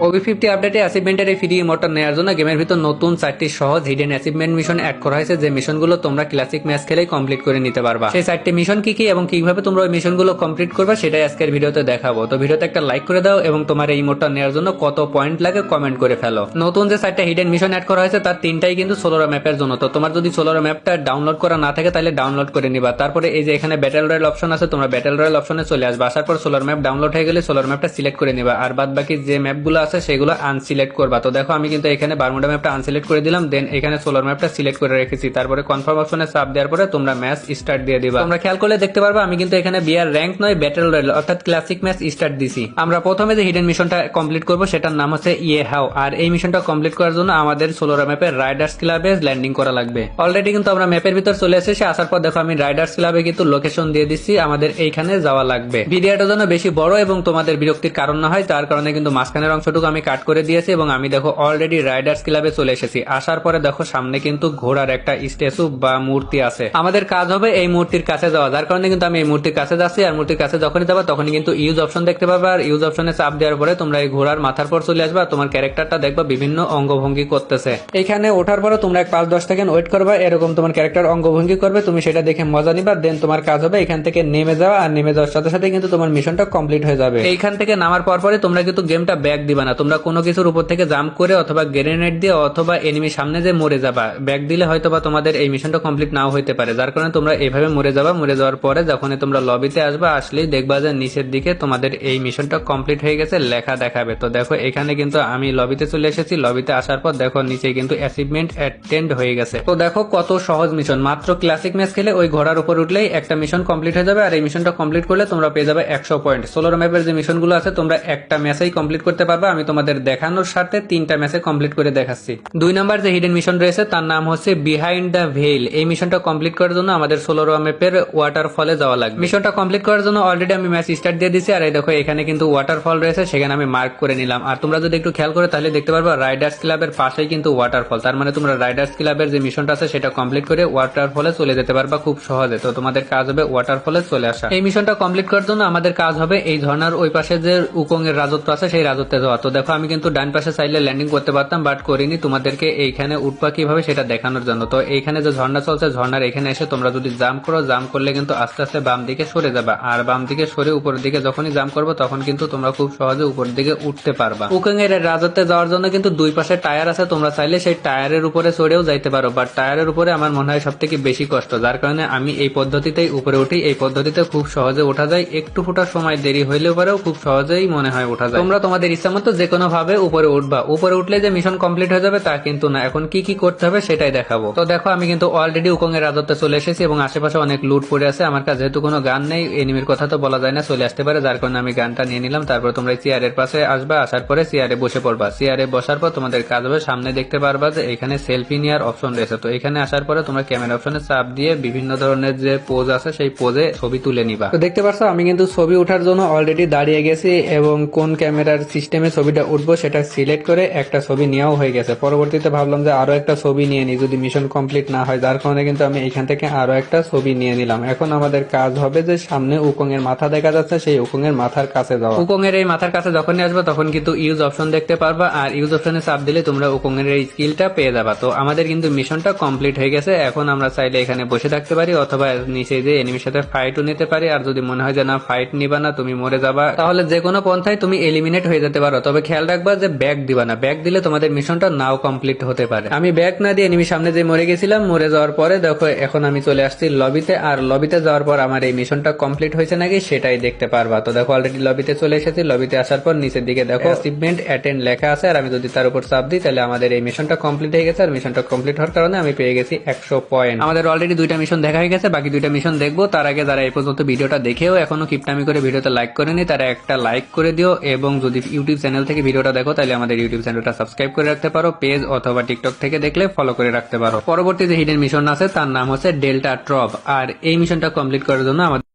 OB50 আপডেটে অ্যাচিভমেন্টের এই free ইমোটটা নেওয়ার জন্য গেমের ভিতর নতুন 4টি সহজ হিডেন অ্যাচিভমেন্ট মিশন অ্যাড করা হয়েছে, যে মিশনগুলো তোমরা ক্লাসিক ম্যাচ খেলেই কমপ্লিট করে নিতে পারবা। সেই 4টি মিশন কি কি এবং কিভাবে তোমরা ওই মিশনগুলো কমপ্লিট করবা সেটাই আজকের ভিডিওতে দেখাবো। তো ভিডিওতে একটা লাইক করে দাও এবং তোমার এই ইমোটটা নেওয়ার জন্য কত পয়েন্ট লাগে কমেন্ট করে ফেলো। নতুন যে 4টা হিডেন মিশন অ্যাড করা হয়েছে তার 3টাই কিন্তু সোলোরা ম্যাপের জন্য। তো তোমার যদি সোলোরা ম্যাপটা ডাউনলোড করা না থাকে তাহলে ডাউনলোড করে নিবা। তারপরে এই যে এখানে ব্যাটেল রয়্যাল অপশন আছে, তোমরা ব্যাটেল রয়্যাল অপশনে চলে আসবে। আসার পর সোলার ম্যাপ ডাউনলোড হয়ে গেলে সোলার ম্যাপটা সিলেক্ট করে নিবা, আর বাদ বাকি যে ম্যাপগুলো আছে সেগুলো আনসিলেক্ট করবা। তো দেখো আমি কিন্তু এখানে বারমুডা ম্যাপটা আনসিলেক্ট করে দিলাম, দেন এখানে সোলার ম্যাপটা সিলেক্ট করে রেখেছি। তারপরে কনফার্ম অপশনে চাপ দেওয়ার পরে তোমরা ম্যাচ স্টার্ট দিয়ে দিবা। তোমরা খেয়াল করলে দেখতে পারবা আমি কিন্তু এখানে বিয়ার র্যাঙ্ক নয়, ব্যাটেল রয়্যাল অর্থাৎ ক্লাসিক ম্যাচ স্টার্ট দিছি। আমরা প্রথমে যে হিডেন মিশনটা কমপ্লিট করব সেটার নাম হচ্ছে ইয়ে হাও, আর এই মিশনটা কমপ্লিট করার জন্য আমাদের সোলোরা ম্যাপে রাইডার্স ক্লাবে ল্যান্ডিং করা লাগবে। অলরেডি কিন্তু আমরা ম্যাপের ভিতর চলে এসেছি। আসার পর দেখো আমি রাইডার্স ক্লাবে কিন্তু লোকেশন দিয়ে দিচ্ছি, আমাদের এইখানে যাওয়া লাগবে। ভিডিওটা যেন বেশি বড় এবং তোমাদের বিরক্তির কারণ না হয় তার কারণে কিন্তু মাঝখানের অংশটুকু আমি কাট করে দিয়েছি এবং আমি দেখো অলরেডি রাইডার্স ক্লাবে চলে এসেছি। আসার পরে দেখো সামনে কিন্তু ঘোড়ার একটা স্ট্যাচু বা মূর্তি আছে। আমাদের কাজ হবে এই মূর্তির কাছে যাওয়া, যার কারণে কিন্তু আমি এই মূর্তির কাছে যাচ্ছি। আর মূর্তির কাছে যখনই যাবা তখনই কিন্তু ইউজ অপশন দেখতে পাবা, আর ইউজ অপশনে চাপ দেওয়ার পরে তোমরা এই ঘোড়ার মাথার পর চলে আসবা। তোমার ক্যারেক্টারটা দেখবা বিভিন্ন অঙ্গভঙ্গি করতেছে। এখানে ওঠার পরে তোমরা 5-10 সেকেন্ড ওয়েট করবা, এরকম তোমার ক্যারেক্টার অঙ্গভঙ্গি করবে, তুমি সেটা দেখে মজা নিবা। দেন তোমার কাজ হবে এখান থেকে নেমে যাওয়া, আর নেমে যাওয়ার সাথে সাথে কিন্তু তোমার মিশনটা কমপ্লিট হয়ে যাবে। এইখান থেকে নামার পর পরে তোমরা কিন্তু গেমটা ব্যাক দিবা না, তোমরা কোনো কিছুর উপর থেকে জাম্প করে অথবা গ্রেনেড দিয়ে অথবা এনিমি সামনে যে মরে যাবা। ব্যাক দিলে হয়তো বা তোমাদের এই মিশনটা কমপ্লিট নাও হইতে পারে, যার কারণে তোমরা এইভাবে মরে যাবা। মরে যাওয়ার পরে যখন তোমরা লবিতে আসবা, আসলেই দেখবা যে নিচের দিকে তোমাদের এই মিশনটা কমপ্লিট হয়ে গেছে লেখা দেখাবে। তো দেখো এখানে কিন্তু আমি লবিতে চলে এসেছি। লবিতে আসার পর দেখো নিচে কিন্তু অ্যাচিভমেন্ট অ্যাটেন্ড হয়ে গেছে। তো দেখো কত সহজ মিশন, মাত্র ক্লাসিক ম্যাচ খেলে ওই ঘোড়ার উপর উঠলেই একটা মিশন কমপ্লিট হয়ে যাবে। আর এই মিশনটা কমপ্লিট করলে তোমরা পেয়ে যাবে 100 পয়েন্ট। সোলার ম্যাপের যে মিশনগুলো আছে তোমরা একটা ম্যাচেই কমপ্লিট করতে পারবা। আমি তোমাদের দেখানোর সাথে 3টা ম্যাচে কমপ্লিট করে দেখাচ্ছি। 2 নাম্বার যে হিডেন মিশন রয়েছে তার নাম হচ্ছে বিহাইন্ড দ্য ভেইল। এই মিশনটা কমপ্লিট করার জন্য আমাদের সোলার ম্যাপের ওয়াটারফলে যাওয়া লাগবে। মিশনটা কমপ্লিট করার জন্য অলরেডি আমি ম্যাচ স্টার্ট দিয়ে দিছি, আর এই দেখো এখানে কিন্তু ওয়াটারফল রয়েছে, সেখানে আমি মার্ক করে নিলাম। আর তোমরা যদি একটু খেয়াল করে তাহলে দেখতে পারবা রাইডার্স ক্লাবের পাশেই কিন্তু ওয়াটারফল, তার মানে তোমরা রাইডার্স ক্লাবের যে মিশনটা আছে সেটা কমপ্লিট করে ওয়াটারফলে চলে যেতে পারবা খুব সহজে। তো তোমাদের কাজ হবে ওয়াটারফলে চলে আসা। এই মিশনটা কমপ্লিট করার জন্য আমাদের কাজ হবে এই ঝর্ণার ওই পাশে যে উকং এর রাজত্ব আছে সেই রাজত্বে যাওয়া। তো দেখো আমি কিন্তু ডান পাশে চাইলে ল্যান্ডিং করতে পারতাম, বাট করিনি, তোমাদেরকে এইখানে উঠবা কিভাবে সেটা দেখানোর জন্য। তো এইখানে যে ঝর্ণা চলছে ঝর্ণার এখানে এসে তোমরা যদি জাম্প করো, জাম্প করলে কিন্তু আস্তে আস্তে বাম দিকে সরে যাবা, আর বাম দিকে সরে উপরের দিকে যখনই জাম্প করবো তখন কিন্তু তোমরা খুব সহজে উপর দিকে উঠতে পারবা। উকং এর রাজত্বে যাওয়ার জন্য কিন্তু দুই পাশে টায়ার আছে, তোমরা চাইলে সেই টায়ারের উপরে চড়েও যাইতে পারো, বাট টায়ারের উপরে আমার মনে হয় সব থেকে বেশি কষ্ট, যার কারণে আমি এই পদ্ধতিতেই উপরে উঠি। এই পদ্ধতিতে খুব সহজে ওঠা যায়, একটু ফোটার সময় দেরি হইলেও পারেও খুব সহজেই মনে হয় ওঠা যায়। তোমরা তোমাদের ইচ্ছা মতো যে কোনো ভাবে উপরে উঠবা। উপরে উঠলে যে মিশন কমপ্লিট হয়ে যাবে তা কিন্তু না, এখন কি কি করতে হবে সেটাই দেখাবো। তো দেখো আমি কিন্তু অলরেডি উকং এর রাজত্বে চলে এসেছি এবং আশেপাশে অনেক লুট পড়ে আছে। আমার কাছে যেহেতু কোনো গান নেই, এনিমির কথা তো বলা যায় না, চলে আসতে পারে, যার কারণে আমি গানটা নিয়ে নিলাম। তারপর তোমরা চেয়ারের পাশে আসবা, আসার পরে চেয়ারে বসে পড়বা। চেয়ারে বসার পর তোমাদের কাজ হবে সামনে দেখতে পারবা যে এখানে সেলফি নেওয়ার অপশন রয়েছে। তো এখানে আসার পরে তোমরা ক্যামেরা অপশনে চাপ দিয়ে বিভিন্ন ধরনের যে পোজ আছে সেই পোজে ছবি তুলে নিবা। তো দেখতে পাচ্ছ আমি কিন্তু ছবি ওঠার জন্য অলরেডি দাঁড়িয়ে গেছি এবং কোন ক্যামেরার সিস্টেমে ছবিটা উঠবো সেটা সিলেক্ট করে একটা ছবি নেওয়াও হয়ে গেছে। পরবর্তীতে ভাবলাম যে আরো একটা ছবি নিয়ে নিই যদি মিশন কমপ্লিট না হয়, যার কারণে কিন্তু আমি এখান থেকে আরো একটা ছবি নিয়ে নিলাম। এখন আমাদের কাজ হবে যে সামনে উকং এর মাথা দেখা যাচ্ছে, সেই উকং এর মাথার কাছে যাওয়া। উকং এর এই মাথার কাছে যখনই আসবে তখন কিন্তু ইউজ অপশন দেখতে পারবা, আর ইউজ অপশনে চাপ দিলে তোমরা উকং এর এই স্কিলটা পেয়ে যাবা। তো আমাদের কিন্তু মিশনটা কমপ্লিট হয়ে গেছে। এখন আমরা চাইলে এখানে বসে থাকতে পারি অথবা নিচে যে এনিমির সাথে ফাইটও নিতে পারি। আর যদি মনে হয় যে না ফাইট নিবা না, তুমি মরে যাবা, তাহলে যে কোনো পন্থায় তুমি এলিমিনেট হয়ে যেতে পারো। তবে খেয়াল রাখবা যে ব্যাক দিবা না, ব্যাক দিলে তোমাদের মিশনটা নাও কমপ্লিট হতে পারে। আমি ব্যাক না দিয়ে এনিমির সামনে যে মরে গেছিলাম, মরে যাওয়ার পরে দেখো এখন আমি চলে আসছি লবিতে, আর লবিতে যাওয়ার পর আমার এই মিশনটা কমপ্লিট হয়েছে নাকি সেটাই দেখতে পারবা। তো দেখো অলরেডি লবিতে চলে এসেছি। লবিতে আসার পর নিচের দিকে দেখো অ্যাচিভমেন্ট অ্যাটেন্ড লেখা আছে, আর আমি যদি তার উপর চাপ দিই তাহলে আমাদের এই মিশনটা কমপ্লিট হয়ে গেছে। আর মিশনটা কমপ্লিট হওয়ার কারণে আমি পেয়ে গেছি 100 পয়েন্ট। আমাদের অলরেডি 2টা মিশন দেখা হয়ে গেছে, বাকি 2টা মিশন দেখবো। তার আগে যারা এই পর্যন্ত ভিডিওটা দেখেও এখনো কিপটামি করে ভিডিওতে লাইক করেনি তারা একটা লাইক করে দিও, এবং যদি ইউটিউব চ্যানেল থেকে ভিডিওটা দেখো তাহলে আমাদের ইউটিউব চ্যানেলটা সাবস্ক্রাইব করে রাখতে পারো, পেজ অথবা টিকটক থেকে দেখলে ফলো করে রাখতে পারো। পরবর্তী যে হিডেন মিশন আছে তার নাম হচ্ছে ডেল্টা ট্রব, আর এই মিশনটা কমপ্লিট করার জন্য আমাদের